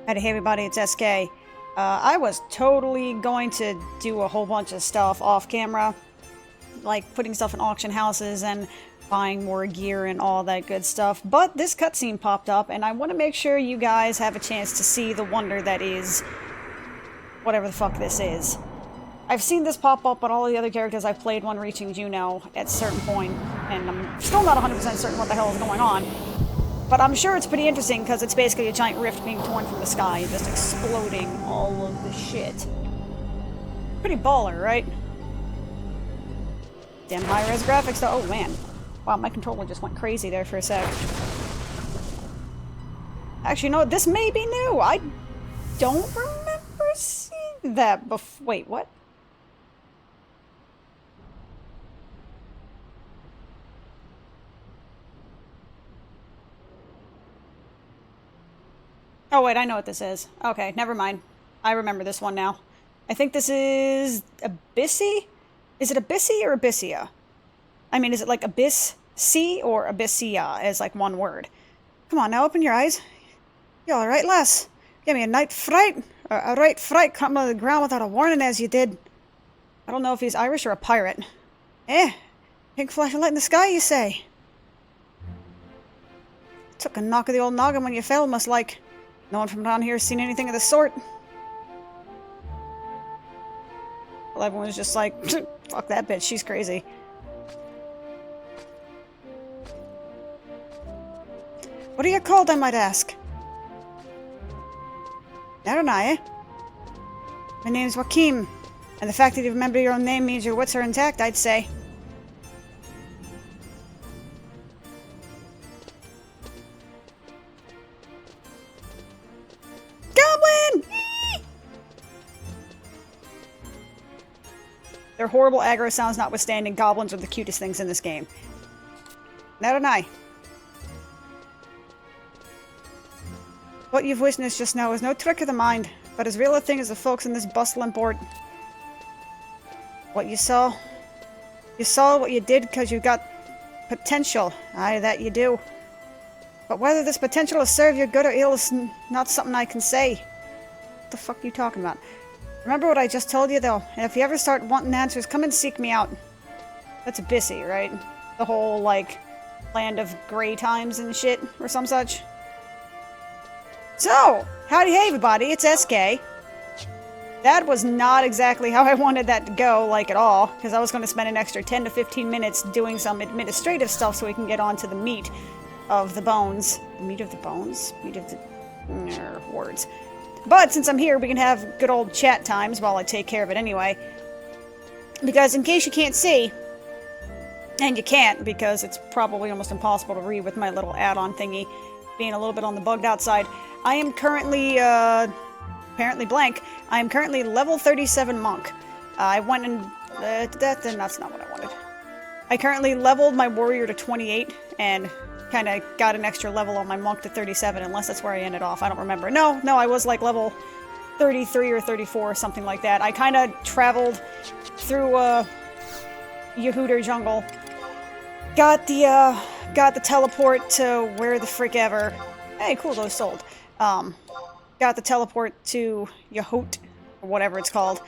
Hey everybody, it's SK. I was totally going to do a whole bunch of stuff off camera, like putting stuff in auction houses and buying more gear and all that good stuff, but this cutscene popped up and I want to make sure you guys have a chance to see the wonder that is whatever the fuck this is. I've seen this pop up on all the other characters I've played when reaching Juno at a certain point, and I'm still not 100% certain what the hell is going on. But I'm sure it's pretty interesting because it's basically a giant rift being torn from the sky, just exploding all of the shit. Pretty baller, right? Damn high-res graphics though. Oh man. Wow, my controller just went crazy there for a sec. Actually, no, this may be new. I don't remember seeing that before. Wait, what? Oh wait, I know what this is. Okay, never mind. I remember this one now. I think this is Abyssi? Is it Abyssi or Abyssia? I mean, is it like Abyss-C or Abyssia as like one word? Come on now, open your eyes. You alright, lass? Give me a night fright? A right fright coming on the ground without a warning as you did. I don't know if he's Irish or a pirate. Pink flashing light in the sky, you say? Took a knock of the old noggin when you fell, must like. No one from down here has seen anything of the sort. Well, everyone's just like, fuck that bitch, she's crazy. What are you called, I might ask? I don't know, eh? My name's Joachim, and the fact that you remember your own name means your wits are intact, I'd say. Their horrible aggro sounds notwithstanding, goblins are the cutest things in this game. Not an eye. What you've witnessed just now is no trick of the mind, but as real a thing as the folks in this bustling port. What you saw what you did because you got potential. Aye, that you do. But whether this potential will serve you good or ill is not something I can say. What the fuck are you talking about? Remember what I just told you, though, and if you ever start wanting answers, come and seek me out. That's Abyssi, right? The whole, like, land of grey times and shit, or some such. So, howdy hey everybody, it's SK. That was not exactly how I wanted that to go, like, at all, because I was going to spend an extra 10 to 15 minutes doing some administrative stuff so we can get on to the meat of the bones. The meat of the bones? Meat of the... words. But since I'm here, we can have good old chat times while I take care of it anyway. Because in case you can't see, and you can't because it's probably almost impossible to read with my little add-on thingy being a little bit on the bugged out side, I am currently, apparently blank, I am currently level 37 monk. I went and, that's not what I wanted. I currently leveled my warrior to 28 and kind of got an extra level on my monk to 37, unless that's where I ended off. I don't remember. No, I was like level 33 or 34 or something like that. I kind of traveled through Yehuda jungle, got the teleport to where the frick ever. Hey, cool, those sold. Got the teleport to Yahut, or whatever it's called,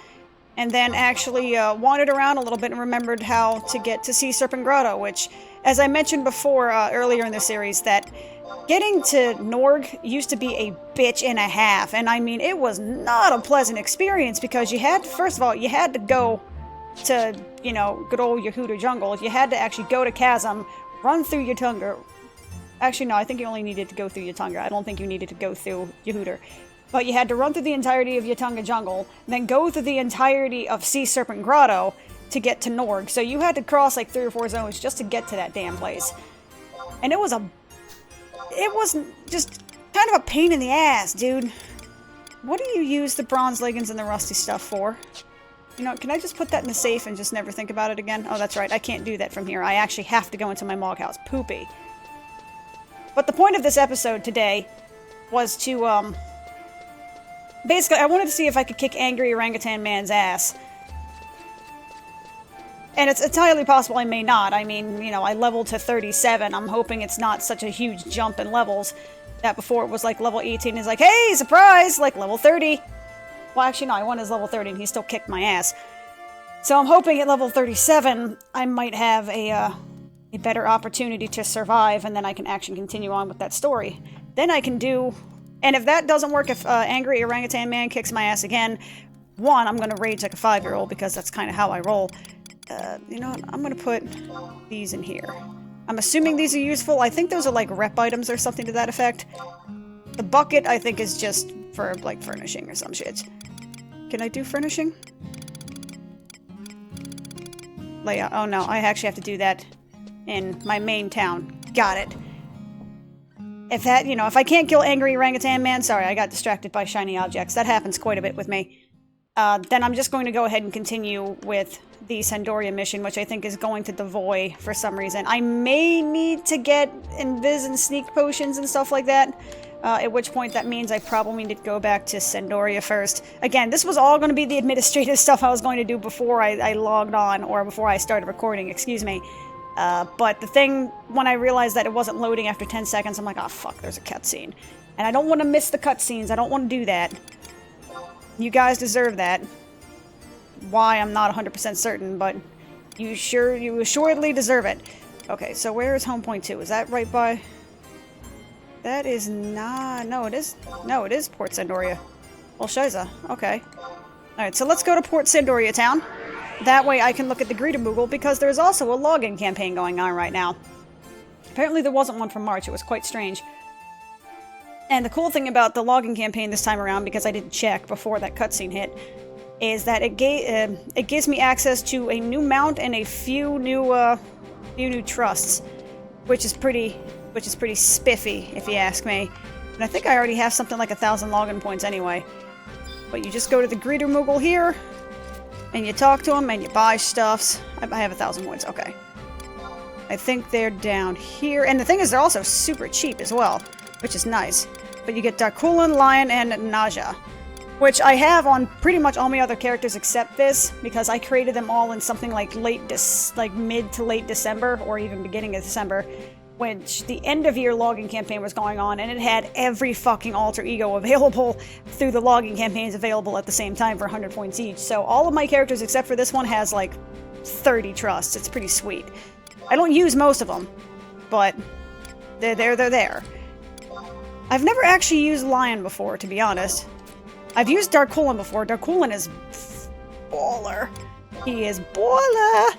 and then actually wandered around a little bit and remembered how to get to Sea Serpent Grotto, which, as I mentioned before earlier in the series, that getting to Norg used to be a bitch and a half, and I mean, it was not a pleasant experience because you had, first of all, you had to go to, you know, good old Yehuda jungle. You had to actually go to Chasm, run through Yatunga. Actually, no, I think you only needed to go through Yatunga. I don't think you needed to go through Yehuda. But you had to run through the entirety of Yatunga jungle, then go through the entirety of Sea Serpent Grotto to get to Norg. So you had to cross like 3 or 4 zones just to get to that damn place. And it was just kind of a pain in the ass, dude. What do you use the bronze leggings and the rusty stuff for? You know, can I just put that in the safe and just never think about it again? Oh, that's right, I can't do that from here. I actually have to go into my mog house. Poopy. But the point of this episode today was to, basically, I wanted to see if I could kick angry orangutan man's ass. And it's entirely possible I may not. I mean, you know, I leveled to 37. I'm hoping it's not such a huge jump in levels. That before it was like level 18 is like, hey, surprise, like level 30. Well, actually, no, I won his level 30 and he still kicked my ass. So I'm hoping at level 37, I might have a better opportunity to survive, and then I can actually continue on with that story. Then I can do... And if that doesn't work, if Angry Orangutan Man kicks my ass again, one, I'm going to rage like a 5-year-old, because that's kind of how I roll. You know what? I'm going to put these in here. I'm assuming these are useful. I think those are like rep items or something to that effect. The bucket, I think, is just for, like, furnishing or some shit. Can I do furnishing? Layout. Oh no, I actually have to do that in my main town. Got it. If that, you know, if I can't kill Angry Orangutan Man, sorry, I got distracted by shiny objects. That happens quite a bit with me. Then I'm just going to go ahead and continue with the Sandoria mission, which I think is going to devoy for some reason. I may need to get invis and sneak potions and stuff like that, at which point that means I probably need to go back to Sandoria first. Again, this was all going to be the administrative stuff I was going to do before I logged on, or before I started recording, excuse me. But the thing, when I realized that it wasn't loading after 10 seconds, I'm like, oh fuck, there's a cutscene. And I don't want to miss the cutscenes, I don't want to do that. You guys deserve that. Why, I'm not 100% certain, but you assuredly deserve it. Okay, so where is Home Point 2? Is that right by... That is not... No, it is... No, it is Port Sandoria. Well, shiza. Okay. Alright, so let's go to Port Sandoria town. That way I can look at the Greeter Moogle, because there's also a login campaign going on right now. Apparently there wasn't one from March. It was quite strange. And the cool thing about the login campaign this time around, because I didn't check before that cutscene hit, is that it gives me access to a new mount and a few new trusts, which is pretty spiffy, if you ask me. And I think I already have something like 1,000 login points anyway. But you just go to the Greeter Moogle here, and you talk to him, and you buy stuffs. I have 1,000 points, okay. I think they're down here. And the thing is, they're also super cheap as well, which is nice. But you get Darkulin, Lion, and Naja, which I have on pretty much all my other characters except this, because I created them all in something like mid to late December, or even beginning of December, which the end of year login campaign was going on, and it had every fucking alter ego available through the login campaigns available at the same time for 100 points each. So all of my characters except for this one has like 30 trusts. It's pretty sweet. I don't use most of them, but they're there. I've never actually used Lion before, to be honest. I've used Darkulin before. Darkulin is baller. He is baller.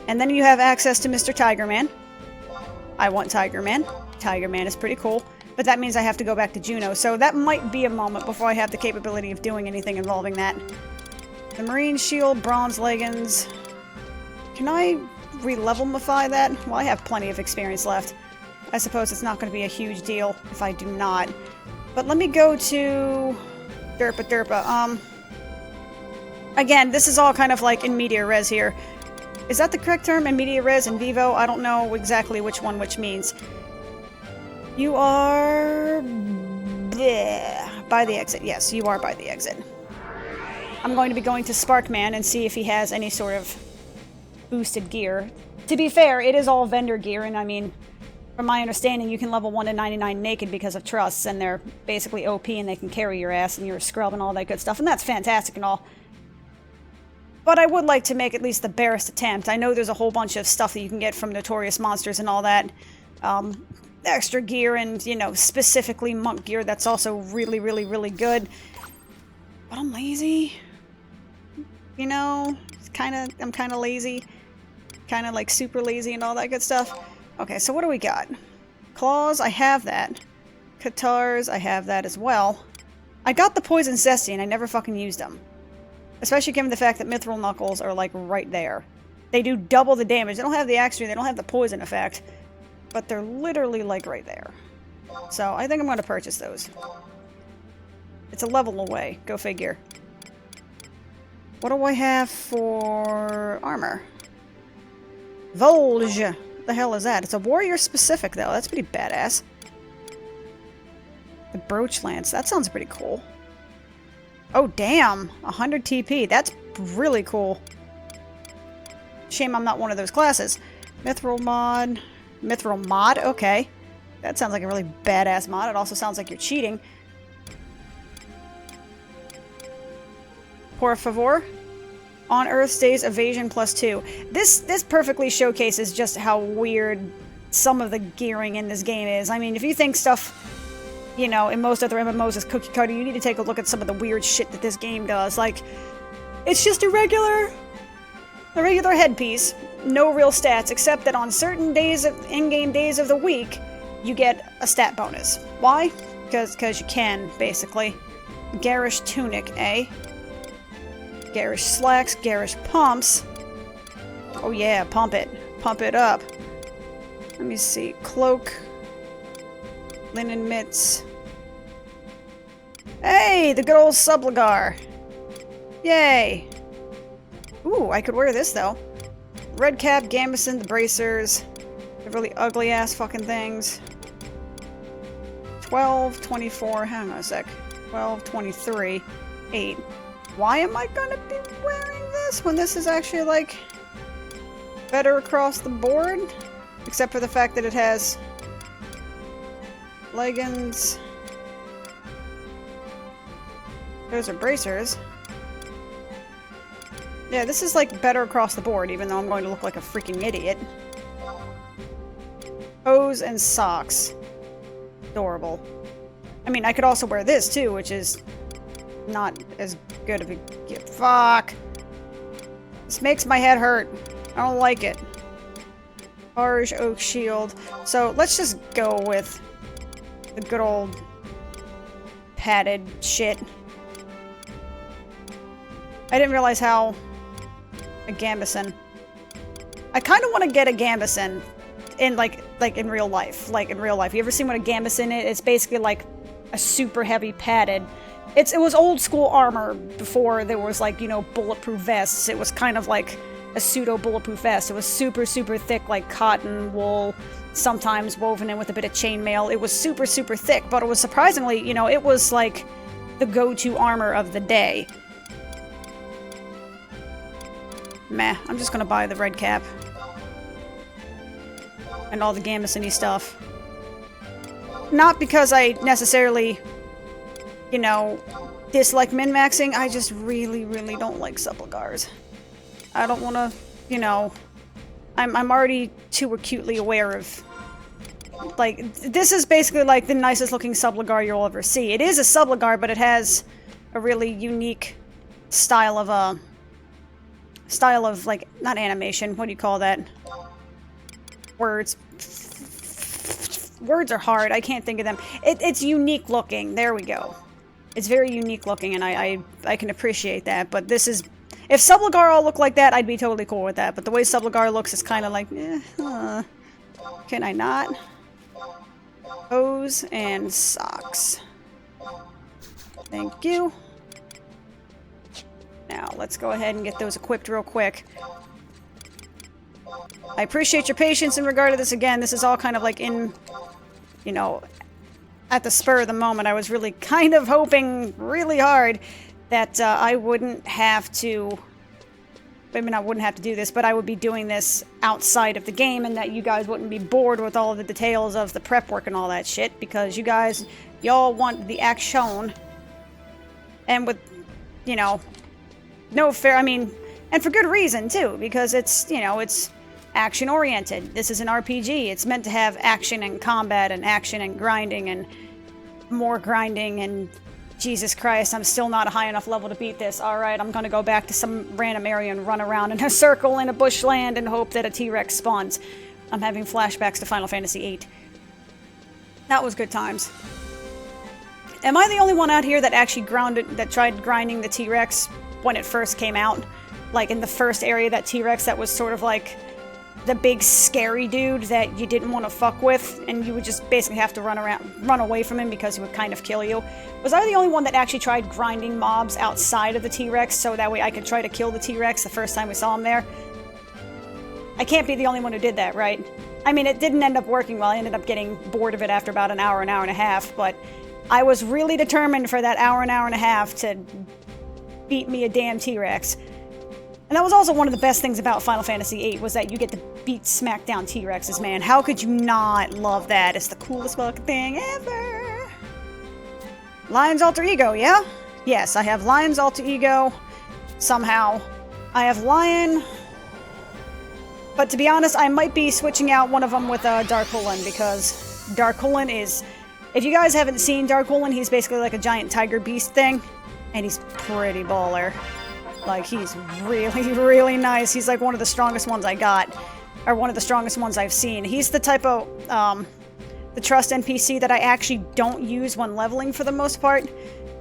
And then you have access to Mr. Tiger Man. I want Tiger Man. Tiger Man is pretty cool. But that means I have to go back to Juno, so that might be a moment before I have the capability of doing anything involving that. The Marine Shield, Bronze Leggings. Can I re-levelify that? Well, I have plenty of experience left. I suppose it's not going to be a huge deal if I do not. But let me go to... Derpa. Again, this is all kind of like in media res here. Is that the correct term? In media res and vivo? I don't know exactly which one which means. You are... bleh, by the exit. Yes, you are by the exit. I'm going to be going to Sparkman and see if he has any sort of boosted gear. To be fair, it is all vendor gear, and I mean, from my understanding, you can level 1 to 99 naked because of trusts, and they're basically OP and they can carry your ass and you're a scrub and all that good stuff, and that's fantastic and all. But I would like to make at least the barest attempt. I know there's a whole bunch of stuff that you can get from Notorious Monsters and all that. Extra gear and, you know, specifically monk gear that's also really, really, really good. But I'm lazy. You know, I'm kind of lazy. Kind of like super lazy and all that good stuff. Okay, so what do we got? Claws, I have that. Katars, I have that as well. I got the Poison Zesty and I never fucking used them. Especially given the fact that Mithril Knuckles are like right there. They do double the damage. They don't have the Axtry, they don't have the poison effect. But they're literally like right there. So I think I'm going to purchase those. It's a level away, go figure. What do I have for armor? Volge. The hell is that? It's a warrior specific though. That's pretty badass. The Brooch Lance. That sounds pretty cool. Oh damn! 100 TP. That's really cool. Shame I'm not one of those classes. Mithril mod. Mithril mod? Okay. That sounds like a really badass mod. It also sounds like you're cheating. Por favor. On Earth days, evasion +2. This perfectly showcases just how weird some of the gearing in this game is. I mean, if you think stuff, you know, in most other MMOs is cookie cutter, you need to take a look at some of the weird shit that this game does. Like, it's just a regular headpiece, no real stats, except that on certain days of in-game days of the week, you get a stat bonus. Why? Because you can, basically. Garish tunic, eh? Garish slacks, garish pumps. Oh yeah, pump it. Pump it up. Let me see. Cloak. Linen mitts. Hey, the good old subligar. Yay. Ooh, I could wear this though. Red cap, gambeson, the bracers. The really ugly ass fucking things. 12, 24, hang on a sec. 12, 23, 8. Why am I gonna be wearing this when this is actually, like, better across the board? Except for the fact that it has leggings. Those are bracers. Yeah, this is, like, better across the board, even though I'm going to look like a freaking idiot. Hose and socks. Adorable. I mean, I could also wear this, too, which is not as good of a gift. Fuck! This makes my head hurt. I don't like it. Barge oak shield. So, let's just go with the good old padded shit. I didn't realize how... a gambeson. I kind of want to get a gambeson in, like in real life. Like, in real life. You ever seen what a gambeson is? It's basically like a super heavy padded... It was old school armor before there was, like, you know, bulletproof vests. It was kind of like a pseudo bulletproof vest. It was super, super thick, like cotton, wool, sometimes woven in with a bit of chainmail. It was super, super thick, but it was surprisingly, you know, it was like the go-to armor of the day. Meh, I'm just gonna buy the red cap. And all the gambeson-y stuff. Not because I necessarily... you know, dislike min-maxing, I just really, really don't like supplicars. I don't want to, you know... I'm already too acutely aware of... like, this is basically like the nicest looking subligar you'll ever see. It is a subligar, but it has a really unique style of, like, not animation, what do you call that? Words. Words are hard, I can't think of them. It's unique looking, there we go. It's very unique looking, and I can appreciate that, but this is... if Subligar all looked like that, I'd be totally cool with that, but the way Subligar looks is kind of like, can I not? Hose and socks. Thank you. Now, let's go ahead and get those equipped real quick. I appreciate your patience in regard to this again. This is all kind of like in, you know... at the spur of the moment. I was really kind of hoping really hard that I wouldn't have to... I mean, I wouldn't have to do this, but I would be doing this outside of the game and that you guys wouldn't be bored with all of the details of the prep work and all that shit, because you guys, y'all want the action. And with, you know, no fair... I mean, and for good reason, too, because it's, you know, it's action-oriented. This is an RPG. It's meant to have action and combat and action and grinding and more grinding and... Jesus Christ, I'm still not a high enough level to beat this. Alright, I'm gonna go back to some random area and run around in a circle in a bushland and hope that a T-Rex spawns. I'm having flashbacks to Final Fantasy VIII. That was good times. Am I the only one out here that actually tried grinding the T-Rex when it first came out? Like in the first area, that T-Rex that was sort of like the big scary dude that you didn't want to fuck with, and you would just basically have to run away from him because he would kind of kill you. Was I the only one that actually tried grinding mobs outside of the T-Rex so that way I could try to kill the T-Rex the first time we saw him there? I can't be the only one who did that, right? I mean, it didn't end up working well. I ended up getting bored of it after about an hour and a half, but I was really determined for that hour and a half to beat me a damn T-Rex. And that was also one of the best things about Final Fantasy VIII, was that you get to beat smackdown T-Rexes, man. How could you not love that? It's the coolest fucking thing ever. Lion's alter ego, yeah? Yes, I have Lion's alter ego. Somehow. I have Lion. But to be honest, I might be switching out one of them with Darkulin, because Darkulin is... If you guys haven't seen Darkulin, he's basically like a giant tiger beast thing. And he's pretty baller. Like, he's really, really nice. He's like one of the strongest ones I got. Or one of the strongest ones I've seen. He's the type of, the trust NPC that I actually don't use when leveling for the most part.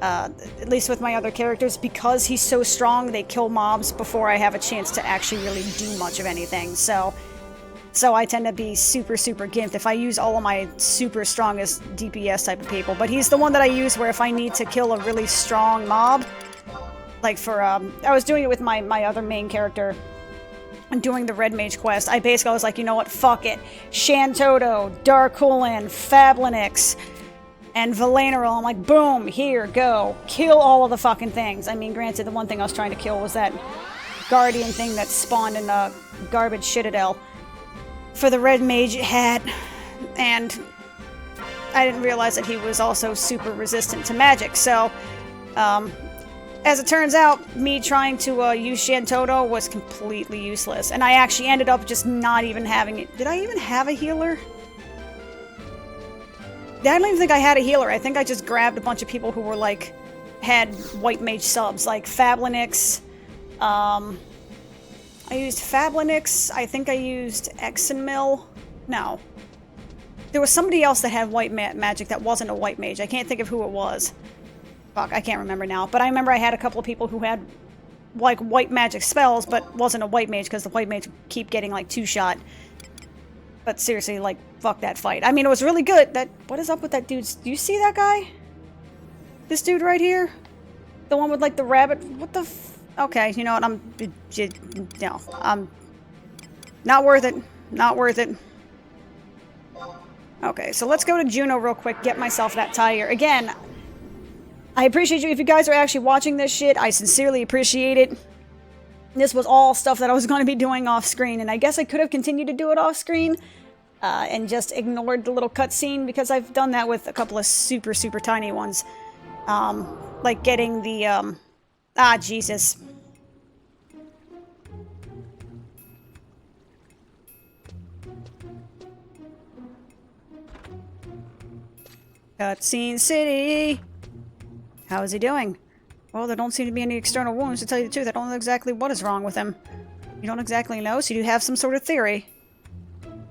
At least with my other characters. Because he's so strong, they kill mobs before I have a chance to actually really do much of anything. So I tend to be super, super gimped if I use all of my super strongest DPS type of people. But he's the one that I use where if I need to kill a really strong mob, like for, I was doing it with my other main character and doing the Red Mage quest. I was like, you know what, fuck it. Shantoto, Darkulin, Fablinix, and Valenarol. I'm like, boom, here, go. Kill all of the fucking things. I mean, granted, the one thing I was trying to kill was that Guardian thing that spawned in a garbage Citadel for the Red Mage hat, and I didn't realize that he was also super resistant to magic, so, as it turns out, me trying to use Shantoto was completely useless, and I actually ended up just not even having it. Did I even have a healer? I don't even think I had a healer. I think I just grabbed a bunch of people who were, like, had white mage subs, like Fablinix, I used Fablinix, I think I used Exenmil. No. There was somebody else that had white magic that wasn't a white mage. I can't think of who it was. Fuck, I can't remember now. But I remember I had a couple of people who had, like, white magic spells, but wasn't a white mage because the white mage would keep getting, like, two-shot. But seriously, like, fuck that fight. I mean, it was really good. What is up with that dude? Do you see that guy? This dude right here? The one with, like, the rabbit? What the okay, you know what, no, not worth it. Not worth it. Okay, so let's go to Juno real quick, get myself that tire. Again, I appreciate you. If you guys are actually watching this shit, I sincerely appreciate it. This was all stuff that I was going to be doing off screen, and I guess I could have continued to do it off screen, and just ignored the little cutscene, because I've done that with a couple of super, super tiny ones. Like getting the, Jesus. Cutscene City! How is he doing? Well, there don't seem to be any external wounds, to tell you the truth. I don't know exactly what is wrong with him. You don't exactly know, so you do have some sort of theory.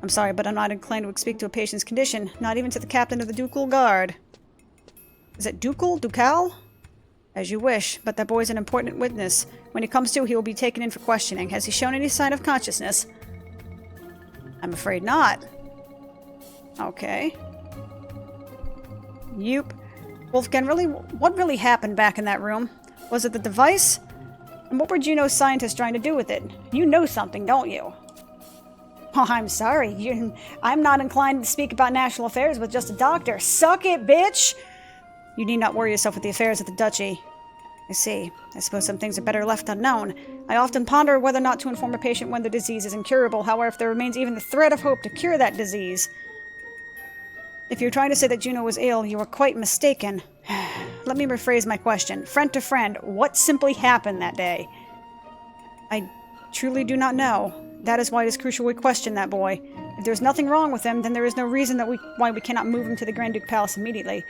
I'm sorry, but I'm not inclined to speak to a patient's condition, not even to the captain of the Ducal Guard. Is it Ducal? Ducal? As you wish, but that boy's an important witness. When he comes to, he will be taken in for questioning. Has he shown any sign of consciousness? I'm afraid not. Okay. Yoop. Wolfgang, what really happened back in that room? Was it the device? And what were Juno's scientists trying to do with it? You know something, don't you? Oh, I'm sorry. I'm not inclined to speak about national affairs with just a doctor. Suck it, bitch! You need not worry yourself with the affairs of the duchy. I see. I suppose some things are better left unknown. I often ponder whether or not to inform a patient when the disease is incurable. However, if there remains even the thread of hope to cure that disease... If you're trying to say that Juno was ill, you are quite mistaken. Let me rephrase my question. Friend to friend, what simply happened that day? I truly do not know. That is why it is crucial we question that boy. If there's nothing wrong with him, then there is no reason why we cannot move him to the Grand Duke Palace immediately.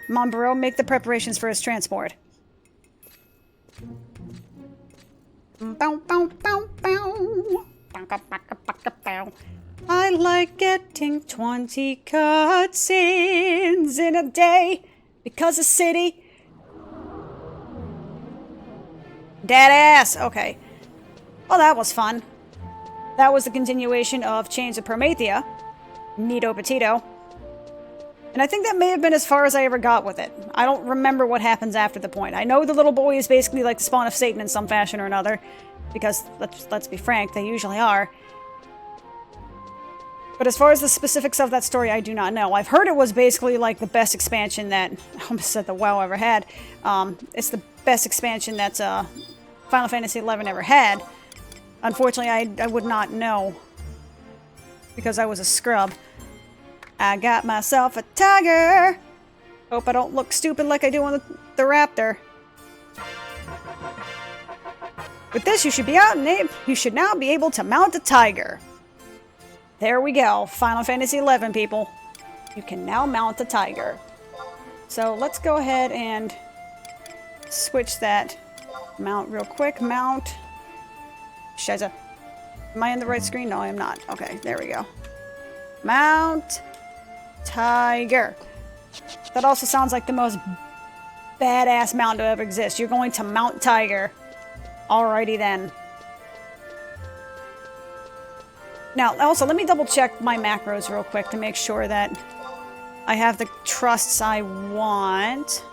Monbaro, make the preparations for his transport. Bow, bow, bow, bow. I like getting 20 cutscenes in a day because of City. Dead ass. Okay. Well, that was fun. That was the continuation of Chains of Promethea. Neato Petito. And I think that may have been as far as I ever got with it. I don't remember what happens after the point. I know the little boy is basically like the spawn of Satan in some fashion or another. Because, let's be frank, they usually are. But as far as the specifics of that story, I do not know. I've heard it was basically like the best expansion that... I almost said the WoW ever had. It's the best expansion that Final Fantasy XI ever had. Unfortunately, I would not know because I was a scrub. I got myself a tiger. Hope I don't look stupid like I do on the raptor. With this, you should be out and you should now be able to mount a tiger. There we go. Final Fantasy XI, people. You can now mount a tiger. So let's go ahead and switch that mount real quick. Mount. Shiza. Am I in the right screen? No, I am not. Okay, there we go. Mount tiger. That also sounds like the most badass mount to ever exist. You're going to mount tiger. Alrighty then. Now, also, let me double check my macros real quick to make sure that I have the trusts I want.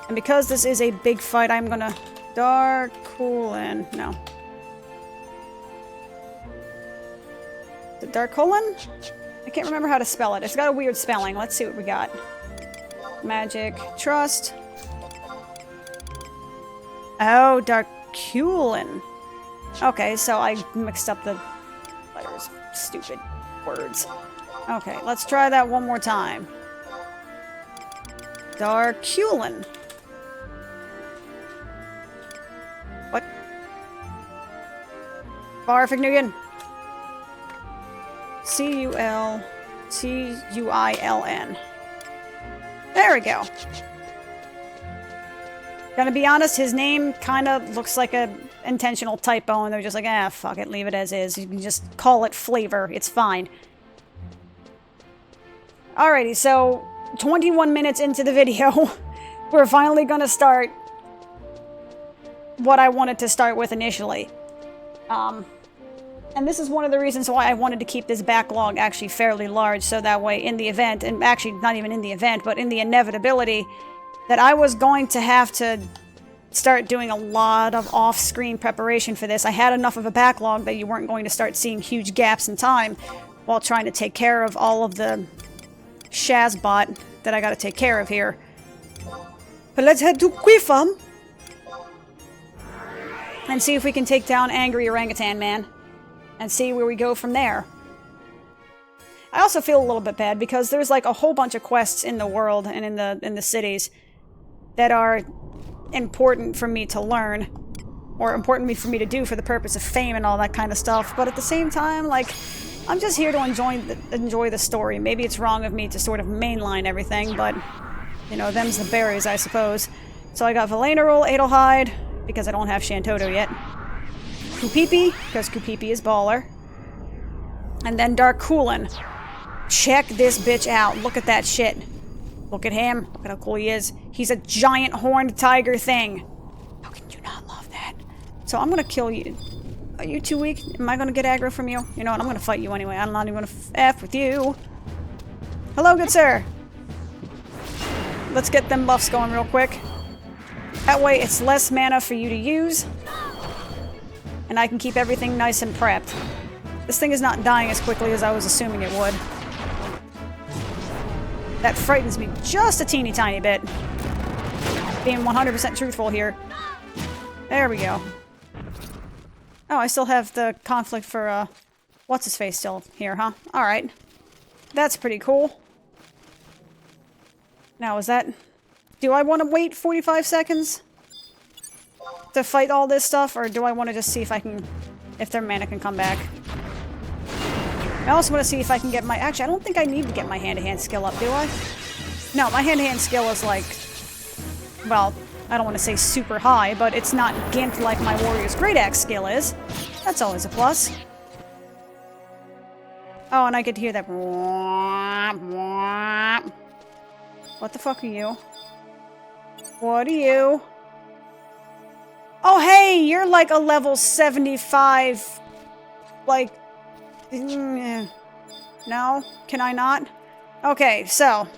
And because this is a big fight, I'm gonna... Dark Coolin. No. The Dark Colon? I can't remember how to spell it. It's got a weird spelling. Let's see what we got. Magic. Trust. Oh, Darkulin. Okay, so I mixed up the letters. Stupid words. Okay, let's try that one more time. Darkulin. What? Farfignugan. C-U-L-T-U-I-L-N. There we go. Gonna be honest, his name kind of looks like a intentional typo, and they're just like, ah, fuck it, leave it as is. You can just call it flavor. It's fine. Alrighty, so 21 minutes into the video, we're finally gonna start what I wanted to start with initially. And this is one of the reasons why I wanted to keep this backlog actually fairly large, so that way in the event, and actually not even in the event, but in the inevitability that I was going to have to start doing a lot of off-screen preparation for this. I had enough of a backlog that you weren't going to start seeing huge gaps in time while trying to take care of all of the Shazbot that I gotta take care of here. But let's head to Quifam and see if we can take down Angry Orangutan Man and see where we go from there. I also feel a little bit bad because there's like a whole bunch of quests in the world and in the cities that are important for me to learn, or important for me to do for the purpose of fame and all that kind of stuff, but at the same time, like, I'm just here to enjoy the story. Maybe it's wrong of me to sort of mainline everything, but, you know, them's the berries, I suppose. So I got Valenarol, Adelheid, because I don't have Shantoto yet. Kupipi, because Kupipi is baller. And then Darkulin. Check this bitch out. Look at that shit. Look at him. Look at how cool he is. He's a giant horned tiger thing. How can you not love that? So I'm gonna kill you. Are you too weak? Am I gonna get aggro from you? You know what? I'm gonna fight you anyway. I'm not even gonna F with you. Hello, good sir. Let's get them buffs going real quick. That way it's less mana for you to use. And I can keep everything nice and prepped. This thing is not dying as quickly as I was assuming it would. That frightens me just a teeny tiny bit. Being 100% truthful here. There we go. Oh, I still have the conflict for, what's-his-face still here, huh? Alright. That's pretty cool. Now, is that... Do I want to wait 45 seconds to fight all this stuff, or do I want to just see if I can... if their mana can come back? I also want to see if I can get my... Actually, I don't think I need to get my hand-to-hand skill up, do I? No, my hand-to-hand skill is like... Well, I don't want to say super high, but it's not gimped like my Warrior's Great Axe skill is. That's always a plus. Oh, and I get to hear that... What the fuck are you? What are you? Oh, hey! You're like a level 75... Like... No? Can I not? Okay, so...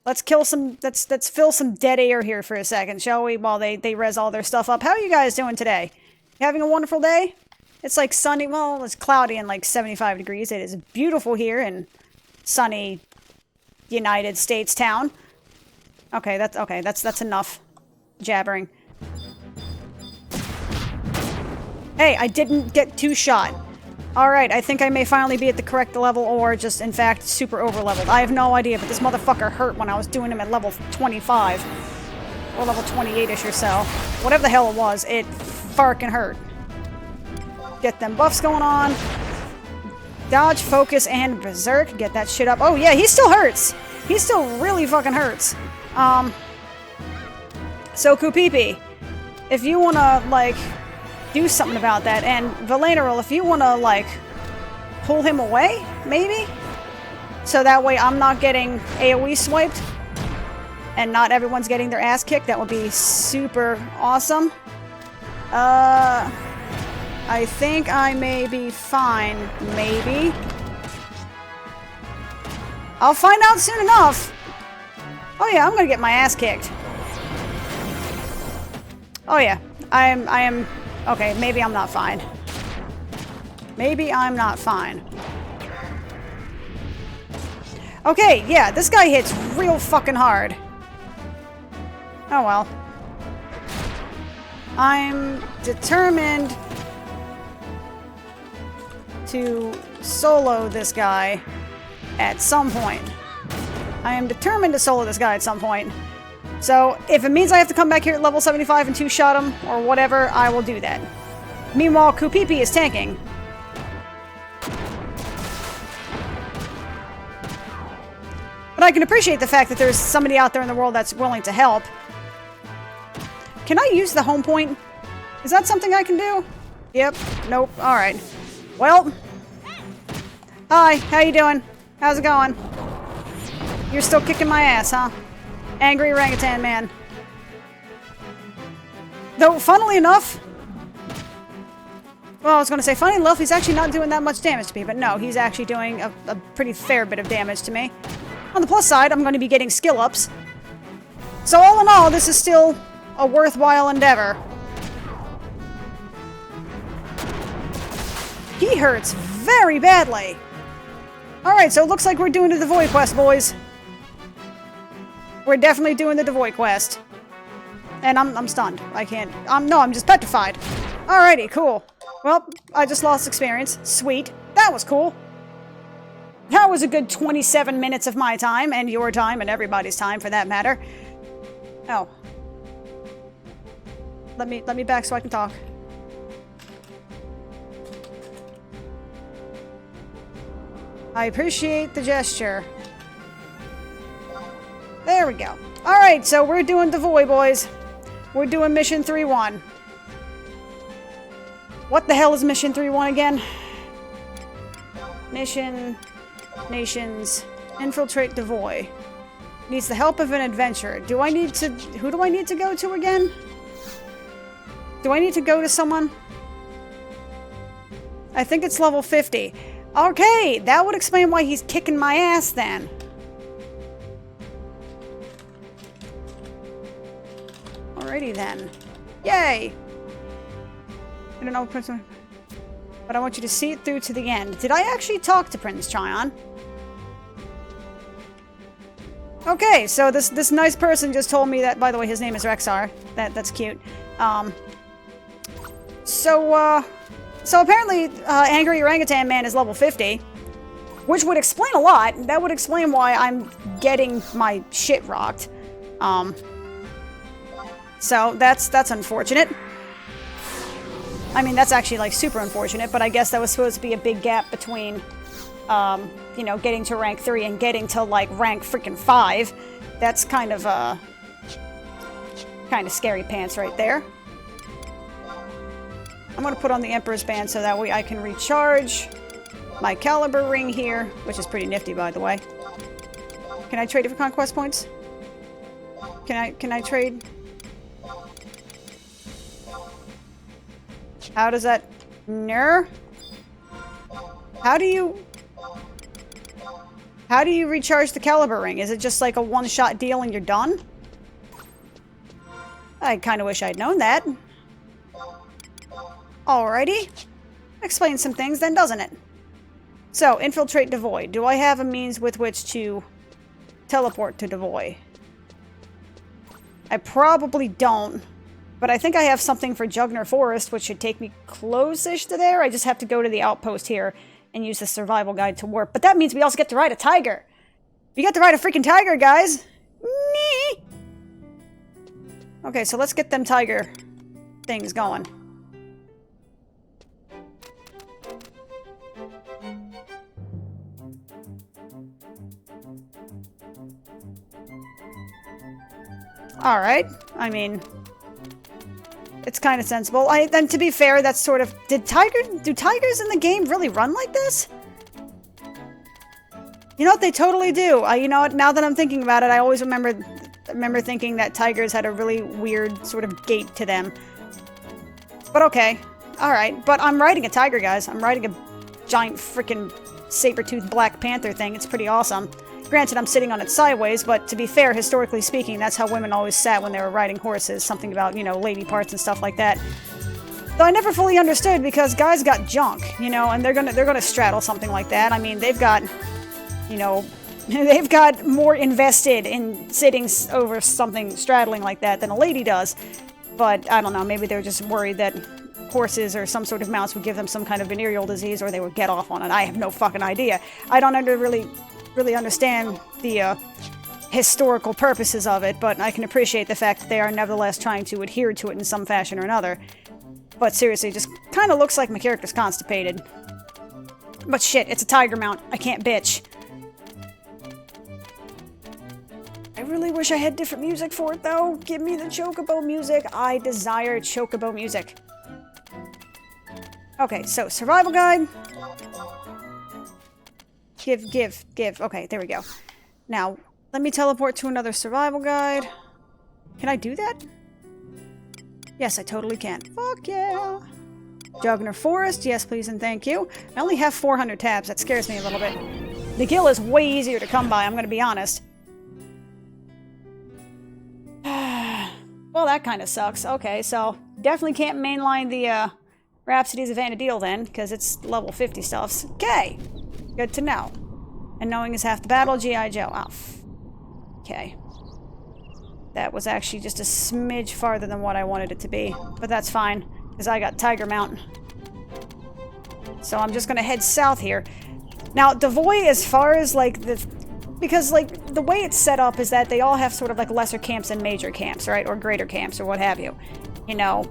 Let's kill some... Let's fill some dead air here for a second, shall we? While they res all their stuff up. How are you guys doing today? You having a wonderful day? It's like sunny... Well, it's cloudy and like 75 degrees. It is beautiful here in sunny United States town. Okay, that's enough jabbering. Hey, I didn't get two-shot. Alright, I think I may finally be at the correct level, or just, in fact, super over-leveled. I have no idea, but this motherfucker hurt when I was doing him at level 25. Or level 28-ish or so. Whatever the hell it was, it farkin' hurt. Get them buffs going on. Dodge, focus, and berserk. Get that shit up. Oh yeah, he still hurts! He still really fucking hurts. So Kupipi, if you wanna, like, do something about that, and Valenaril, if you wanna, like, pull him away, maybe? So that way I'm not getting AoE swiped, and not everyone's getting their ass kicked, that would be super awesome. I think I may be fine, maybe. I'll find out soon enough. Oh yeah, I'm gonna get my ass kicked. Oh yeah, I am, okay, maybe I'm not fine. Maybe I'm not fine. Okay, yeah, this guy hits real fucking hard. Oh well. I'm determined to solo this guy at some point. I am determined to solo this guy at some point. So, if it means I have to come back here at level 75 and two-shot him, or whatever, I will do that. Meanwhile, Kupipi is tanking. But I can appreciate the fact that there's somebody out there in the world that's willing to help. Can I use the home point? Is that something I can do? Yep. Nope. Alright. Well. Hi. How you doing? How's it going? You're still kicking my ass, huh? Angry orangutan man. Though, funnily enough... Well, I was going to say, funny enough, he's actually not doing that much damage to me, but no, he's actually doing a pretty fair bit of damage to me. On the plus side, I'm going to be getting skill ups. So all in all, this is still a worthwhile endeavor. He hurts very badly. Alright, so it looks like we're doing the Devoid quest, boys. We're definitely doing the Devoid quest. And I'm stunned. I can't... no, I'm just petrified. Alrighty, cool. Well, I just lost experience. Sweet. That was cool. That was a good 27 minutes of my time, and your time, and everybody's time, for that matter. Oh. Let me back so I can talk. I appreciate the gesture. There we go. Alright, so we're doing Devoid, boys. We're doing Mission 3-1. What the hell is Mission 3-1 again? Mission... Nations... Infiltrate Devoid. Needs the help of an adventurer. Do I need to... Who do I need to go to again? Do I need to go to someone? I think it's level 50. Okay, that would explain why he's kicking my ass then. Alrighty then. Yay! I don't know, Prince... But I want you to see it through to the end. Did I actually talk to Prince Tryon? Okay, so this nice person just told me that, by the way, his name is Rexar. That's cute. So apparently, Angry Orangutan Man is level 50. Which would explain a lot. That would explain why I'm getting my shit rocked. So that's unfortunate. I mean, that's actually, like, super unfortunate, but I guess that was supposed to be a big gap between, you know, getting to rank 3 and getting to, like, rank freaking 5. That's kind of scary pants right there. I'm gonna put on the Emperor's Band so that way I can recharge my caliber ring here, which is pretty nifty, by the way. Can I trade it for conquest points? Can I trade? How does that... Ner? How do you recharge the caliber ring? Is it just like a one-shot deal and you're done? I kind of wish I'd known that. Alrighty. Explains some things then, doesn't it? So, infiltrate Devoid. Do I have a means with which to teleport to Devoid? I probably don't. But I think I have something for Jugner Forest, which should take me close-ish to there. I just have to go to the outpost here and use the survival guide to warp. But that means we also get to ride a tiger. We get to ride a freaking tiger, guys! Nee! Okay, so let's get them tiger things going. Alright, I mean, it's kind of sensible. And to be fair, that's sort of... do tigers in the game really run like this? You know what, they totally do. You know what, now that I'm thinking about it, I always remember thinking that tigers had a really weird sort of gait to them. But okay, alright. But I'm riding a tiger, guys. I'm riding a giant freaking saber-toothed Black Panther thing. It's pretty awesome. Granted, I'm sitting on it sideways, but to be fair, historically speaking, that's how women always sat when they were riding horses. Something about, you know, lady parts and stuff like that. Though I never fully understood, because guys got junk, you know, and they're gonna straddle something like that. I mean, they've got, you know, they've got more invested in sitting over something straddling like that than a lady does. But, I don't know, maybe they're just worried that horses or some sort of mounts would give them some kind of venereal disease, or they would get off on it. I have no fucking idea. I don't really understand the historical purposes of it, but I can appreciate the fact that they are nevertheless trying to adhere to it in some fashion or another. But seriously, it just kind of looks like my character's constipated. But shit, it's a tiger mount. I can't bitch. I really wish I had different music for it, though. Give me the chocobo music. I desire chocobo music. Okay, so survival guide. Give. Okay, there we go. Now, let me teleport to another survival guide. Can I do that? Yes, I totally can. Fuck yeah! Jugner Forest, yes please and thank you. I only have 400 tabs, that scares me a little bit. The gill is way easier to come by, I'm gonna be honest. Well, that kind of sucks. Okay, so definitely can't mainline the Rhapsodies of Vanadil then, because it's level 50 stuffs. Okay! Good to know. And knowing is half the battle, G.I. Joe. Oh, okay. That was actually just a smidge farther than what I wanted it to be. But that's fine, because I got Tiger Mountain. So I'm just going to head south here. Now, Devoy, as far as, like, because, like, the way it's set up is that they all have sort of, like, lesser camps and major camps, right? Or greater camps, or what have you. You know,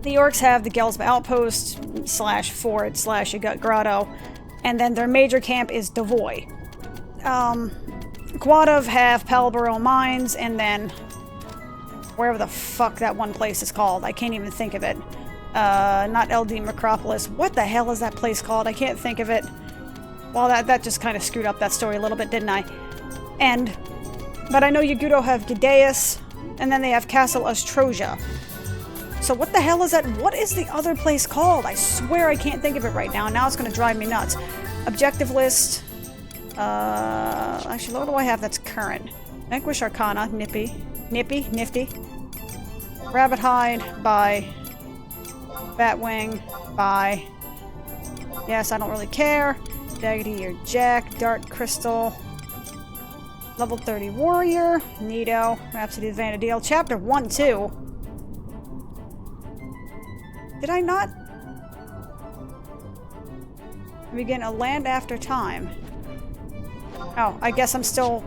the Orcs have the Gelsba Outpost, /fort, /Agut Grotto. And then their major camp is Devoy. Quadav have Palboro Mines, and then wherever the fuck that one place is called. I can't even think of it. Not LD Macropolis. What the hell is that place called? I can't think of it. Well, that just kind of screwed up that story a little bit, didn't I? But I know Yagudo have Gideus, and then they have Castle Ostroja. So what the hell is that? What is the other place called? I swear I can't think of it right now. Now it's going to drive me nuts. Objective list. Actually, what do I have that's current? Vanquish Arcana. Nifty. Rabbit Hide. Buy. Batwing. Buy. Yes, I don't really care. Daggedy or Jack. Dart Crystal. Level 30 Warrior. Neato. Rhapsody of Vanadil. Chapter 1-2. Did I not? Begin a land after time. Oh, I guess I'm still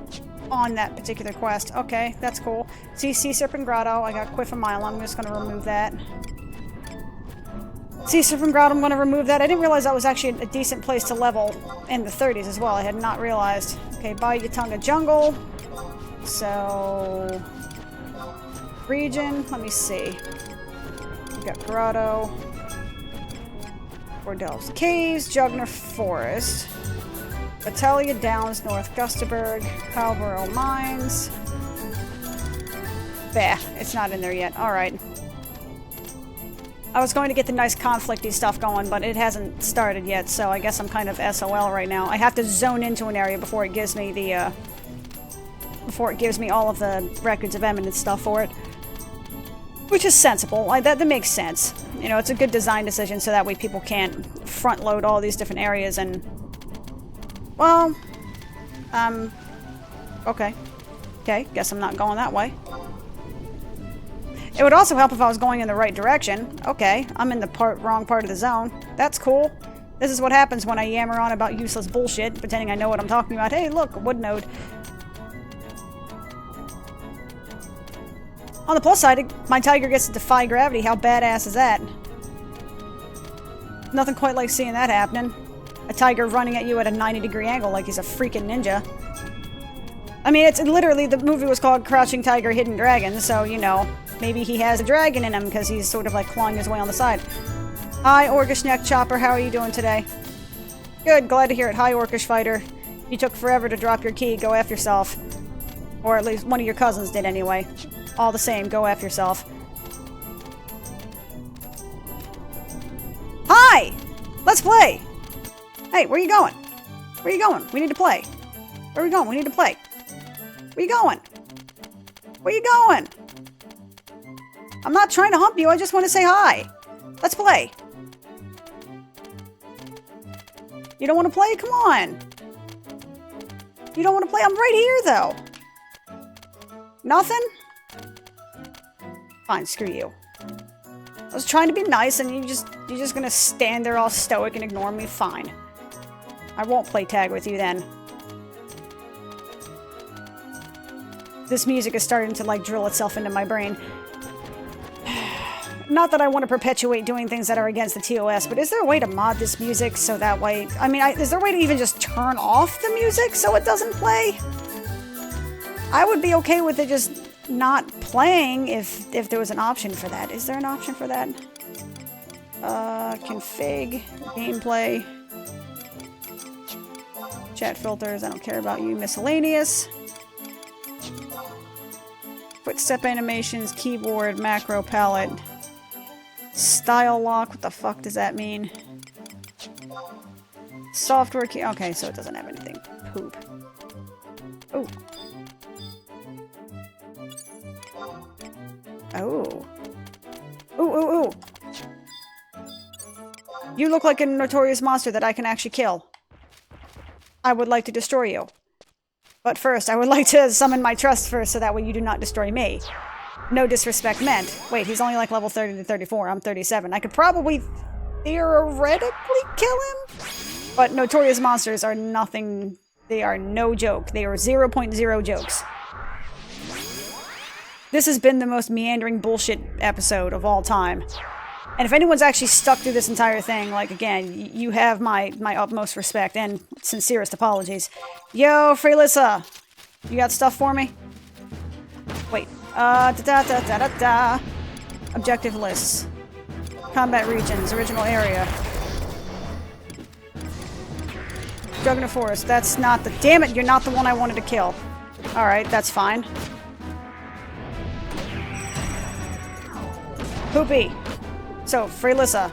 on that particular quest. Okay, that's cool. Sea Serpent Grotto. I got Quiffamile. I'm just going to remove that. Sea Serpent Grotto, I'm going to remove that. I didn't realize that was actually a decent place to level in the 30s as well. I had not realized. Okay, Bai Yatunga Jungle. So... region. Let me see. Got Grotto, Bordel's Caves, Jugner Forest, Battaglia Downs, North Gustaberg, Palboro Mines. Bah, it's not in there yet. Alright. I was going to get the nice conflicty stuff going, but it hasn't started yet, so I guess I'm kind of SOL right now. I have to zone into an area before it gives me the, all of the records of eminent stuff for it. Which is sensible. That makes sense. You know, it's a good design decision so that way people can't front-load all these different areas and... well... okay. Okay, guess I'm not going that way. It would also help if I was going in the right direction. Okay, I'm in the wrong part of the zone. That's cool. This is what happens when I yammer on about useless bullshit, pretending I know what I'm talking about. Hey, look, a wood node. On the plus side, my tiger gets to defy gravity. How badass is that? Nothing quite like seeing that happening. A tiger running at you at a 90-degree angle like he's a freaking ninja. I mean, it's literally, the movie was called Crouching Tiger, Hidden Dragon, so, you know, maybe he has a dragon in him because he's sort of like clawing his way on the side. Hi, Orcish Neck Chopper, how are you doing today? Good, glad to hear it. Hi, Orcish Fighter. You took forever to drop your key, go F yourself. Or at least one of your cousins did anyway. All the same, go F yourself. Hi! Let's play! Hey, where you going? Where you going? We need to play. Where are we going? We need to play. Where you going? Where you going? I'm not trying to hump you, I just want to say hi. Let's play. You don't want to play? Come on. You don't want to play? I'm right here, though. Nothing? Fine, screw you. I was trying to be nice, and you're just gonna stand there all stoic and ignore me? Fine. I won't play tag with you then. This music is starting to, like, drill itself into my brain. Not that I want to perpetuate doing things that are against the TOS, but is there a way to mod this music so that way... I mean, is there a way to even just turn off the music so it doesn't play? I would be okay with it just not playing if there was an option for that. Is there an option for that? Config, gameplay, chat filters, I don't care about you, miscellaneous. Footstep animations, keyboard, macro palette. Style lock, what the fuck does that mean? Software key, okay, so it doesn't have anything. Poop. Ooh. Oh. Ooh, ooh, ooh. You look like a notorious monster that I can actually kill. I would like to destroy you. But first, I would like to summon my trust first so that way you do not destroy me. No disrespect meant. Wait, he's only like level 30 to 34. I'm 37. I could probably theoretically kill him? But notorious monsters are nothing. They are no joke. They are 0.0 jokes. This has been the most meandering bullshit episode of all time. And if anyone's actually stuck through this entire thing, like, again, you have my utmost respect and sincerest apologies. Yo, Freylissa! You got stuff for me? Wait. Objective lists. Combat regions. Original area. Juggernaut Forest. That's not the... Damn it, you're not the one I wanted to kill. Alright, that's fine. Poopy. So, Freylissa.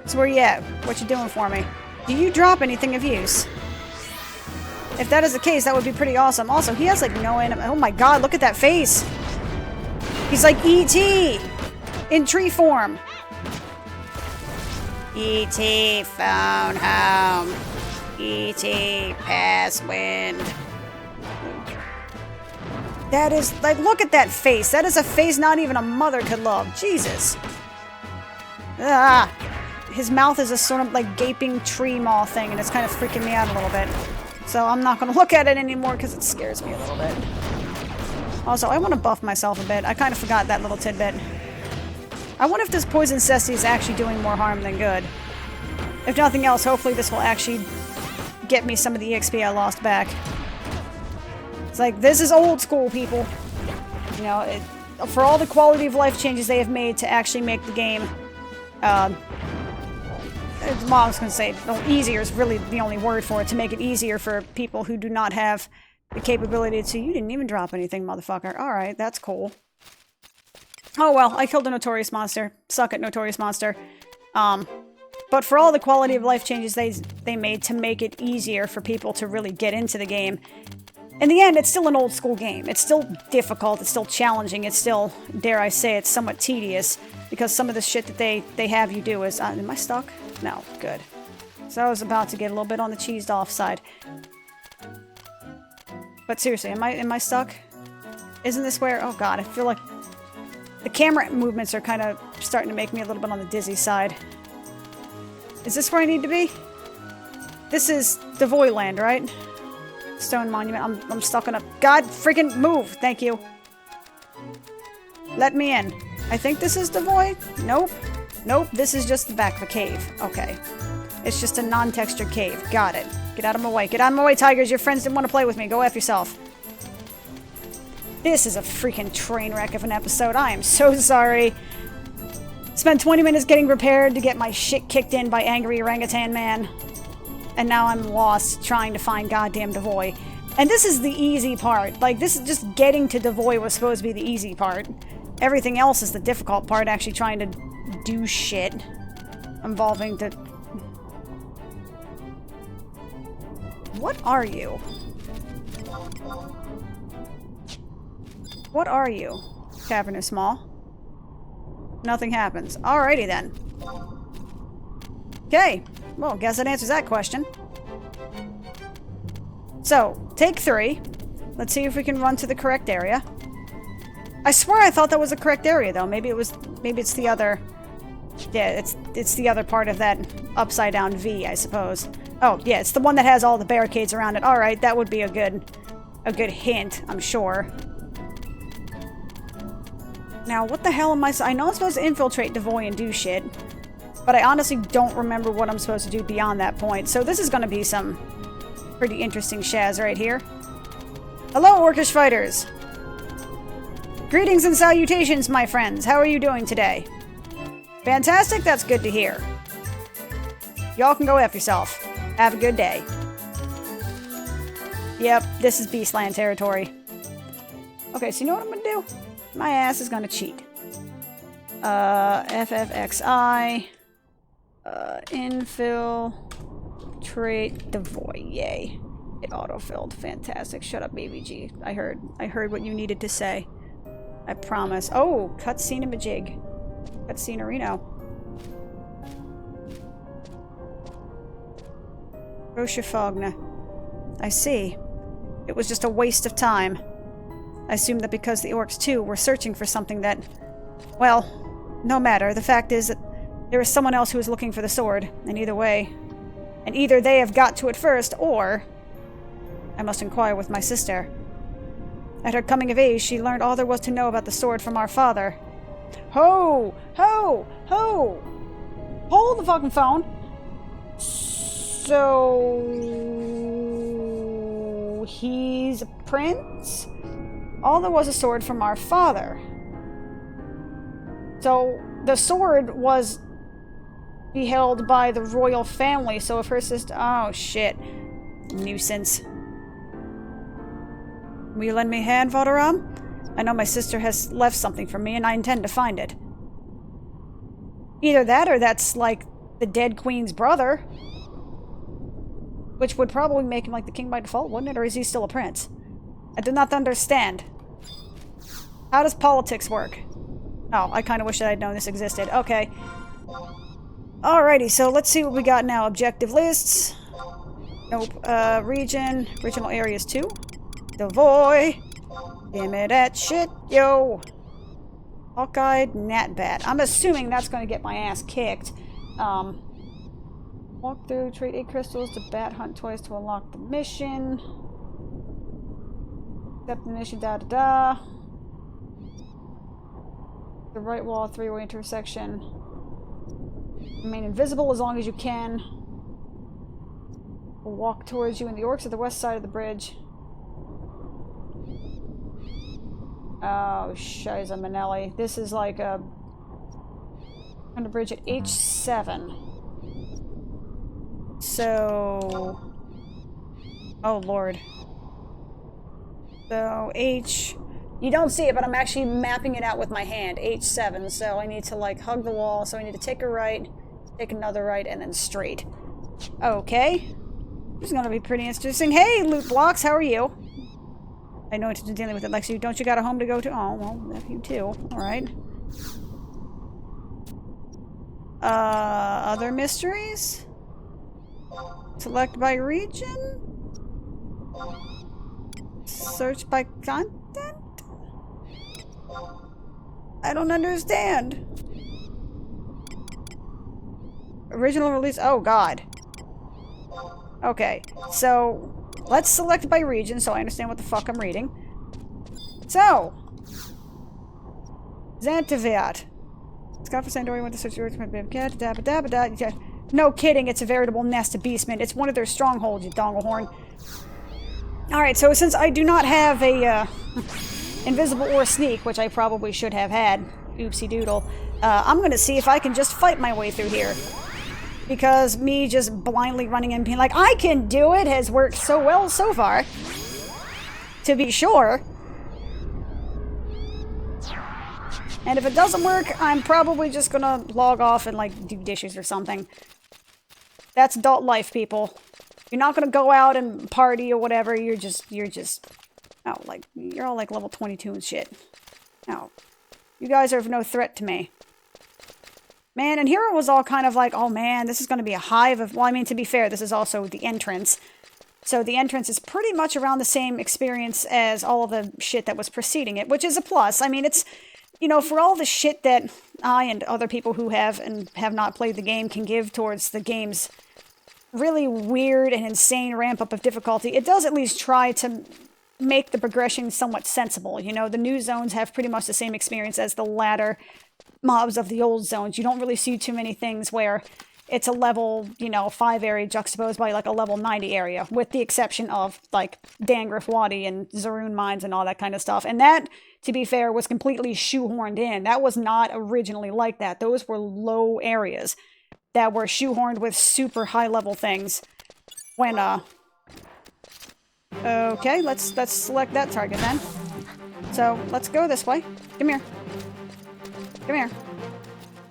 So where you at? What you doing for me? Do you drop anything of use? If that is the case, that would be pretty awesome. Also, he has like no anim- Oh my god, look at that face! He's like E.T. in tree form. E.T. phone home. E.T. pass wind. That is, like, look at that face. That is a face not even a mother could love. Jesus. Ah. His mouth is a sort of, like, gaping tree maw thing, and it's kind of freaking me out a little bit. So I'm not going to look at it anymore because it scares me a little bit. Also, I want to buff myself a bit. I kind of forgot that little tidbit. I wonder if this poison cesty is actually doing more harm than good. If nothing else, hopefully this will actually get me some of the EXP I lost back. It's like, this is old school, people. You know, for all the quality of life changes they have made to actually make the game, Mom's gonna say, easier is really the only word for it, to make it easier for people who do not have the capability to... You didn't even drop anything, motherfucker. Alright, that's cool. Oh well, I killed a notorious monster. Suck it, notorious monster. But for all the quality of life changes they made to make it easier for people to really get into the game, in the end, it's still an old school game. It's still difficult, it's still challenging, it's still, dare I say, it's somewhat tedious, because some of the shit that they have you do is... am I stuck? No, good. So I was about to get a little bit on the cheesed off side. But seriously, am I stuck? Isn't this where... Oh god, I feel like... The camera movements are kind of starting to make me a little bit on the dizzy side. Is this where I need to be? This is Devoy Land, right? Stone monument. I'm stuck in a... God freaking move! Thank you. Let me in. I think this is Devoy? Nope. Nope, this is just the back of a cave. Okay. It's just a non-textured cave. Got it. Get out of my way. Get out of my way, tigers. Your friends didn't want to play with me. Go F yourself. This is a freaking train wreck of an episode. I am so sorry. Spent 20 minutes getting prepared to get my shit kicked in by angry orangutan man. And now I'm lost trying to find goddamn Devoy. And this is the easy part. Like, this is just getting to Devoy was supposed to be the easy part. Everything else is the difficult part, actually trying to do shit involving the... What are you? What are you? Cavern is small. Nothing happens. Alrighty then. Okay. Well, guess that answers that question. So, take 3. Let's see if we can run to the correct area. I swear I thought that was the correct area, though. Maybe it's the other... Yeah, it's the other part of that upside-down V, I suppose. Oh, yeah, it's the one that has all the barricades around it. Alright, that would be a good hint, I'm sure. Now, what the hell am I know I'm supposed to infiltrate Devoy and do shit, but I honestly don't remember what I'm supposed to do beyond that point. So this is going to be some pretty interesting shaz right here. Hello, Orcish fighters! Greetings and salutations, my friends. How are you doing today? Fantastic, that's good to hear. Y'all can go F yourself. Have a good day. Yep, this is Beastland territory. Okay, so you know what I'm gonna do? My ass is gonna cheat. FFXI. Infiltrate Devoy. Yay. It autofilled. Fantastic. Shut up, baby G. I heard what you needed to say. I promise. Oh, cutscene and majig. Cutscene Reno. Roshafogna. I see. It was just a waste of time. I assumed that because the orcs too were searching for something that... Well, no matter. The fact is that there is someone else who is looking for the sword, and either they have got to it first, or I must inquire with my sister. At her coming of age, she learned all there was to know about the sword from our father. Ho! Ho! Ho! Hold the fucking phone! So... he's a prince? All there was a sword from our father. So, the sword was beheld by the royal family, so if her sister... Oh, shit. Nuisance. Will you lend me a hand, Vodaram? I know my sister has left something for me, and I intend to find it. Either that, or that's, like, the dead queen's brother. Which would probably make him, like, the king by default, wouldn't it? Or is he still a prince? I do not understand. How does politics work? Oh, I kind of wish that I'd known this existed. Okay. Alrighty, so let's see what we got now. Objective lists. Nope. Region. Regional areas 2. Devoy. Damn it, that shit. Yo. Hawk-eyed Natbat. I'm assuming that's going to get my ass kicked. Walk through, trade 8 crystals to bat, hunt twice to unlock the mission. Accept the mission, da-da-da. The right wall, 3-way intersection. Remain invisible as long as you can. We'll walk towards you, and the orcs at the west side of the bridge. Oh, Shiza Manelli. This is like a... on the bridge at H7. So... oh, Lord. So, H... you don't see it, but I'm actually mapping it out with my hand. H7, so I need to, like, hug the wall. So I need to take a right, take another right, and then straight. Okay. This is gonna be pretty interesting. Hey, loot blocks, how are you? I know what you're dealing with it, Lexi. Don't you got a home to go to? Oh, well, F you too. Alright. Other mysteries? Select by region? Search by content? I don't understand. Original release. Oh, God. Okay, so let's select by region so I understand what the fuck I'm reading. So, Zantiviat. Scott for Sandori went to search your No kidding, it's a veritable nest of beastmen. It's one of their strongholds, you donglehorn. Alright, so since I do not have a invisible or sneak, which I probably should have had, oopsie doodle, I'm gonna see if I can just fight my way through here. Because me just blindly running and being like, I can do it, has worked so well so far. To be sure. And if it doesn't work, I'm probably just gonna log off and, like, do dishes or something. That's adult life, people. You're not gonna go out and party or whatever, you're just, oh, like, you're all, like, level 22 and shit. No. You guys are of no threat to me. Man, and here it was all kind of like, oh man, this is gonna be a hive of, well, I mean, to be fair, this is also the entrance. So the entrance is pretty much around the same experience as all of the shit that was preceding it, which is a plus. I mean, it's, you know, for all the shit that I and other people who have and have not played the game can give towards the game's really weird and insane ramp-up of difficulty, it does at least try to make the progression somewhat sensible. You know, the new zones have pretty much the same experience as the latter mobs of the old zones. You don't really see too many things where it's a level, you know, 5 area juxtaposed by, like, a level 90 area, with the exception of, like, Dangrif Wadi and Zaroon Mines and all that kind of stuff. And that, to be fair, was completely shoehorned in. That was not originally like that. Those were low areas that were shoehorned with super high-level things. When, okay, let's select that target then. So, let's go this way. Come here. Come here.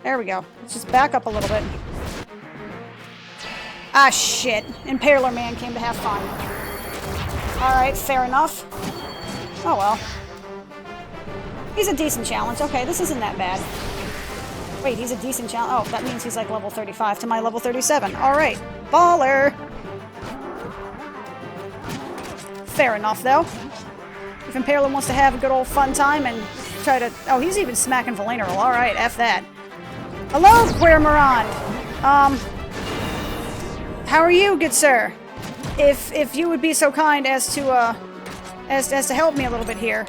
There we go. Let's just back up a little bit. Ah, shit. Impaler Man came to have fun. Alright, fair enough. Oh well. He's a decent challenge. Okay, this isn't that bad. Wait, he's a decent challenge. Oh, that means he's like level 35 to my level 37. Alright. Baller! Fair enough, though. If Impaler wants to have a good old fun time and try to... Oh, he's even smacking Valerol. Alright, F that. Hello, Queer Morand! How are you, good sir? If you would be so kind as to, as to help me a little bit here.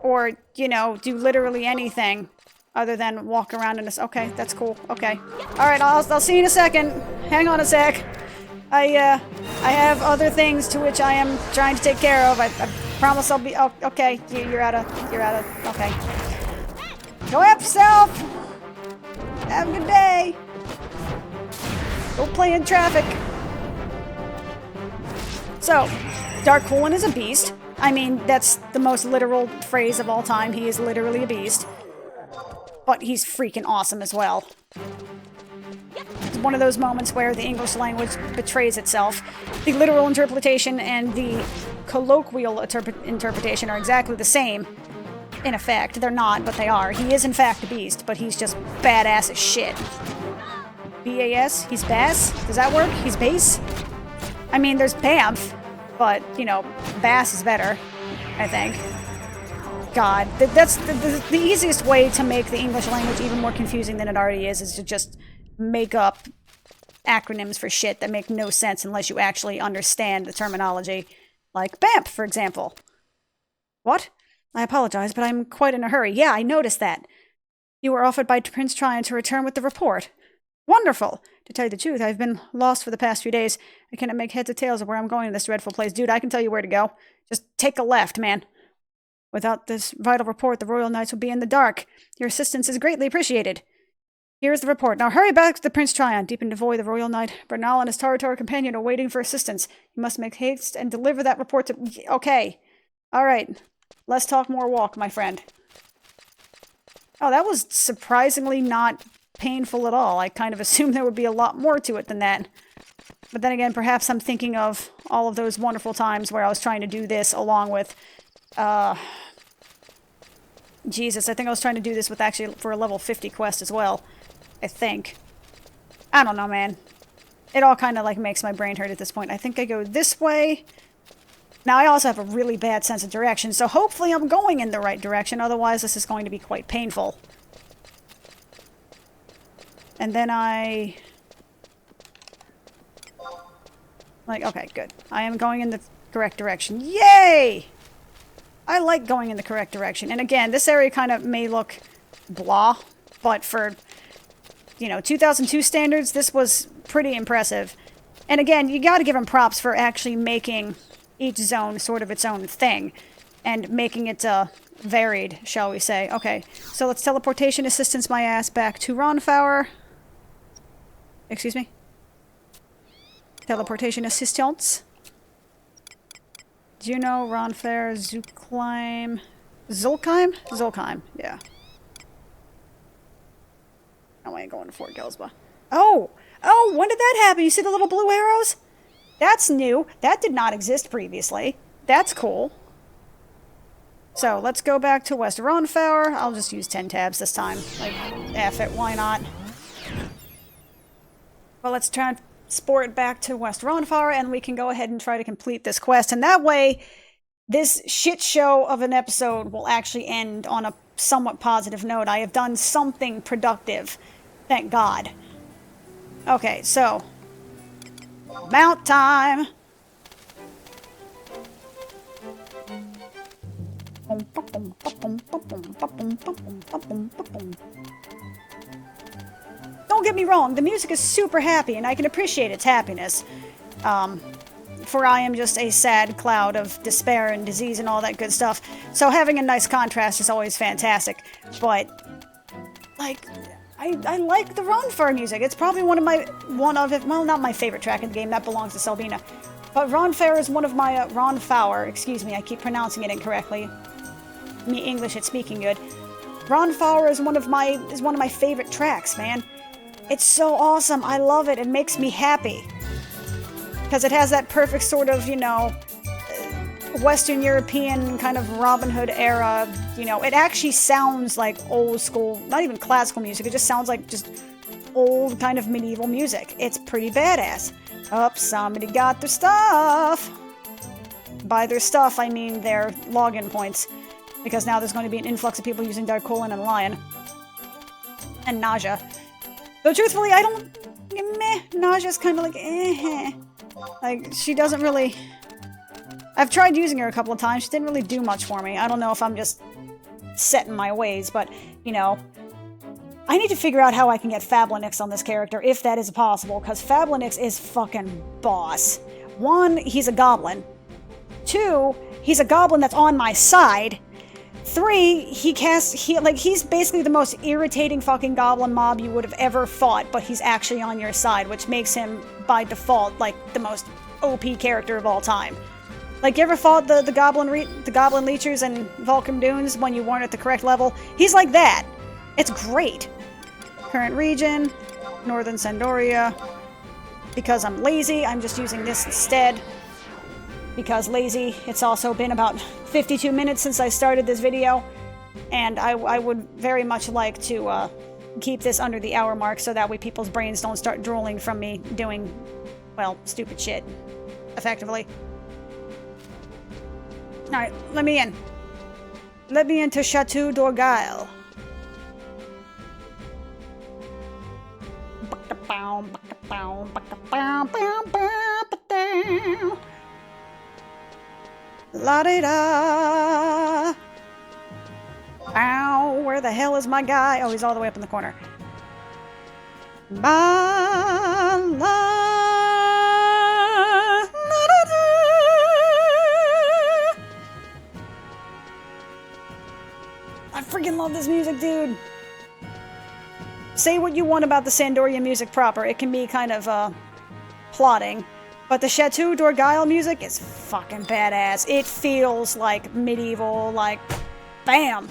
Or, you know, do literally anything other than walk around in this. Okay, that's cool. Okay. Alright, I'll see you in a second. Hang on a sec. I have other things to which I am trying to take care of. I promise I'll be... Oh, okay. You're out of... Okay. Go F yourself! Have a good day! Go play in traffic. So, Dark Coolin is a beast. I mean, that's the most literal phrase of all time. He is literally a beast. But he's freaking awesome as well. It's one of those moments where the English language betrays itself. The literal interpretation and the colloquial interpretation are exactly the same. In effect, they're not, but they are. He is in fact a beast, but he's just badass as shit. B-A-S? He's bass? Does that work? He's bass? I mean, there's Bamf, but, you know, bass is better, I think. God, that's the easiest way to make the English language even more confusing than it already is to just make up acronyms for shit that make no sense unless you actually understand the terminology. Like BAMF, for example. What? I apologize, but I'm quite in a hurry. Yeah, I noticed that. You were offered by Prince Tryon to return with the report. Wonderful! To tell you the truth, I've been lost for the past few days. I cannot make heads or tails of where I'm going in this dreadful place. Dude, I can tell you where to go. Just take a left, man. Without this vital report, the Royal Knights will be in the dark. Your assistance is greatly appreciated. Here's the report. Now hurry back to the Prince Tryon. Deep in Devoy, the Royal Knight Bernal and his Tarator companion are waiting for assistance. You must make haste and deliver that report to... Okay. Alright. Less talk, more walk, my friend. Oh, that was surprisingly not painful at all. I kind of assumed there would be a lot more to it than that. But then again, perhaps I'm thinking of all of those wonderful times where I was trying to do this along with... Jesus, I think I was trying to do this with actually for a level 50 quest as well. I think. I don't know, man. It all kind of like makes my brain hurt at this point. I think I go this way. Now, I also have a really bad sense of direction, so hopefully I'm going in the right direction, otherwise this is going to be quite painful. And then okay, good. I am going in the correct direction. Yay! I like going in the correct direction. And again, this area kind of may look blah, but for, 2002 standards, this was pretty impressive. And again, you gotta give them props for actually making each zone sort of its own thing. And making it, varied, shall we say. Okay, so let's teleportation assistance my ass back to Ronfauer. Excuse me? Teleportation assistance. Do you know Ronfair, Zulkheim? Zulkheim, yeah. I ain't going to Fort Gelsba. Oh, when did that happen? You see the little blue arrows? That's new. That did not exist previously. That's cool. So, let's go back to West Ronfauer. I'll just use 10 tabs this time. Like, F it, why not? Well, let's transport back to West Ronfauer, and we can go ahead and try to complete this quest. And that way, this shit show of an episode will actually end on a somewhat positive note. I have done something productive. Thank God. Okay, so... mount time! Don't get me wrong, the music is super happy, and I can appreciate its happiness. For I am just a sad cloud of despair and disease and all that good stuff. So having a nice contrast is always fantastic. But, like, I like the Ronfaure music. It's probably well, not my favorite track in the game. That belongs to Selbina. But Ronfaure is one of my, Ronfauer, excuse me, I keep pronouncing it incorrectly. Me English at speaking good. Ronfauer is one of my favorite tracks, man. It's so awesome. I love it. It makes me happy. Because it has that perfect sort of, Western European kind of Robin Hood era, it actually sounds like old school, not even classical music, it just sounds like just old kind of medieval music. It's pretty badass. Somebody got their stuff. By their stuff, I mean their login points. Because now there's going to be an influx of people using Dark Colon and Lion. And Nausea. Though truthfully, I don't... meh. Nausea's kind of like, eh. Like, she doesn't really... I've tried using her a couple of times. She didn't really do much for me. I don't know if I'm just set in my ways, but, I need to figure out how I can get Fablinix on this character, if that is possible, because Fablinix is fucking boss. 1, he's a goblin. 2, he's a goblin that's on my side. 3, he's basically the most irritating fucking goblin mob you would have ever fought, but he's actually on your side, which makes him, by default, like, the most OP character of all time. Like, you ever fought the goblin leechers in Vulcan Dunes when you weren't at the correct level? He's like that. It's great. Current region, Northern Sandoria. Because I'm lazy, I'm just using this instead. Because lazy, it's also been about 52 minutes since I started this video. And I would very much like to keep this under the hour mark so that way people's brains don't start drooling from me doing, well, stupid shit. Effectively. Alright, let me in. Let me into Chateau d'Orgueil. La-di-da! Ow, where the hell is my guy? Oh, he's all the way up in the corner. I freaking love this music, dude. Say what you want about the Sandoria music proper. It can be kind of, plotting. But the Chateau d'Orgueil music is fucking badass. It feels like medieval, like, bam.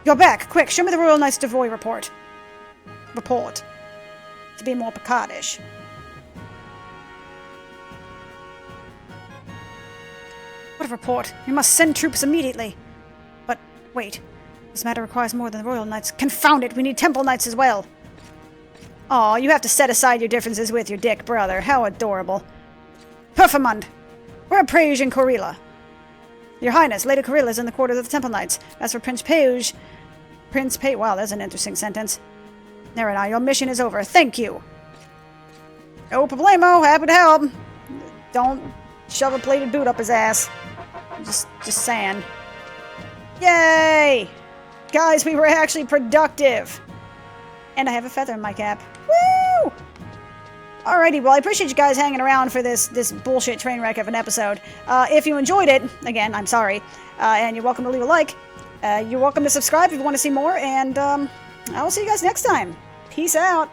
Go back, quick, show me the Royal Knights Devoy report. To be more Picardish. What a report. We must send troops immediately. But, wait. This matter requires more than the Royal Knights. Confound it, we need Temple Knights as well. Aw, you have to set aside your differences with your dick brother. How adorable. Perfamund, We're Prage and Corilla. Your Highness, Lady Corilla is in the quarters of the Temple Knights. As for Prince Page... Wow, that's an interesting sentence. There now, your mission is over. Thank you. No problemo. Happy to help. Don't shove a plated boot up his ass. Just saying. Yay! Guys, we were actually productive. And I have a feather in my cap. Woo! Alrighty, well, I appreciate you guys hanging around for this bullshit train wreck of an episode. If you enjoyed it, again, I'm sorry, and you're welcome to leave a like. You're welcome to subscribe if you want to see more, and I will see you guys next time. Peace out.